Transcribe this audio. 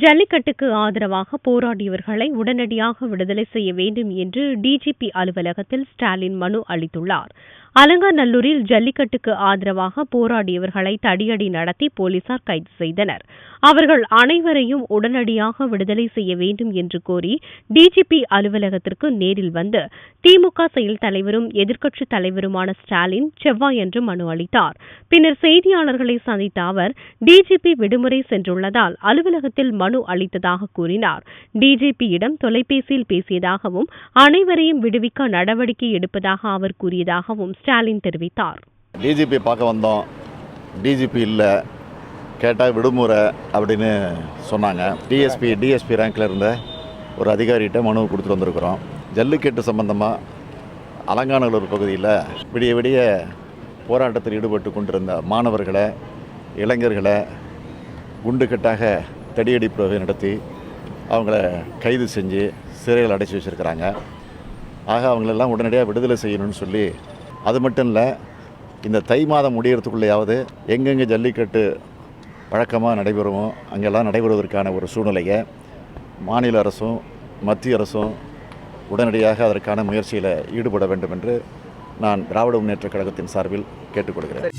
ஜல்லிக்கட்டுக்கு ஆதரவாக போராடியவர்களை உடனடியாக விடுதலை செய்ய வேண்டும் என்று டிஜிபி அலுவலகத்தில் ஸ்டாலின் மனு அளித்துள்ளார். அலங்காநல்லூரில் ஜல்லிக்கட்டுக்கு ஆதரவாக போராடியவர்களை தடியடி நடத்தி போலீசார் கைது செய்தனர். அவர்கள் அனைவரையும் உடனடியாக விடுதலை செய்ய வேண்டும் என்று கோரி டிஜிபி அலுவலகத்திற்கு நேரில் வந்து திமுக செயல் தலைவரும் எதிர்க்கட்சித் தலைவருமான ஸ்டாலின் செவ்வாயன்று மனு அளித்தார். பின்னர் செய்தியாளர்களை சந்தித்த அவர் டிஜிபி விடுமுறை சென்றுள்ளதால் அலுவலகத்தில் மனு அளித்ததாக கூறினார். டிஜிபியிடம் தொலைபேசியில் பேசியதாகவும் அனைவரையும் விடுவிக்க நடவடிக்கை எடுப்பதாக அவர் கூறியதாகவும் ஸ்டாலின் தெரிவித்தார். டிஜிபி பார்க்க வந்தோம், டிஜிபி இல்லை, கேட்டால் விடுமுறை அப்படின்னு சொன்னாங்க. டிஎஸ்பி ரேங்கில் இருந்த ஒரு அதிகாரிகிட்ட மனு கொடுத்துட்டு வந்திருக்கிறோம். ஜல்லிக்கட்டு சம்பந்தமாக அலங்காநல்லூர் பகுதியில் விடிய விடிய போராட்டத்தில் ஈடுபட்டு கொண்டிருந்த மாணவர்களை, இளைஞர்களை குண்டுக்கட்டாக தடியடி பிரவை நடத்தி அவங்கள கைது செஞ்சு சிறையில் அடைச்சி வச்சுருக்கிறாங்க. ஆக அவங்களெல்லாம் உடனடியாக விடுதலை செய்யணும்னு சொல்லி, அது மட்டும் இல்லை, இந்த தை மாதம் முடியறதுக்குள்ளேயாவது எங்கெங்கே ஜல்லிக்கட்டு வழக்கமாக நடைபெறுமோ அங்கெல்லாம் நடைபெறுவதற்கான ஒரு சூழ்நிலையை மாநில அரசும் மத்திய அரசும் உடனடியாக அதற்கான முயற்சியில் ஈடுபட வேண்டும் என்று நான் திராவிட முன்னேற்றக் கழகத்தின் சார்பில் கேட்டுக்கொள்கிறேன்.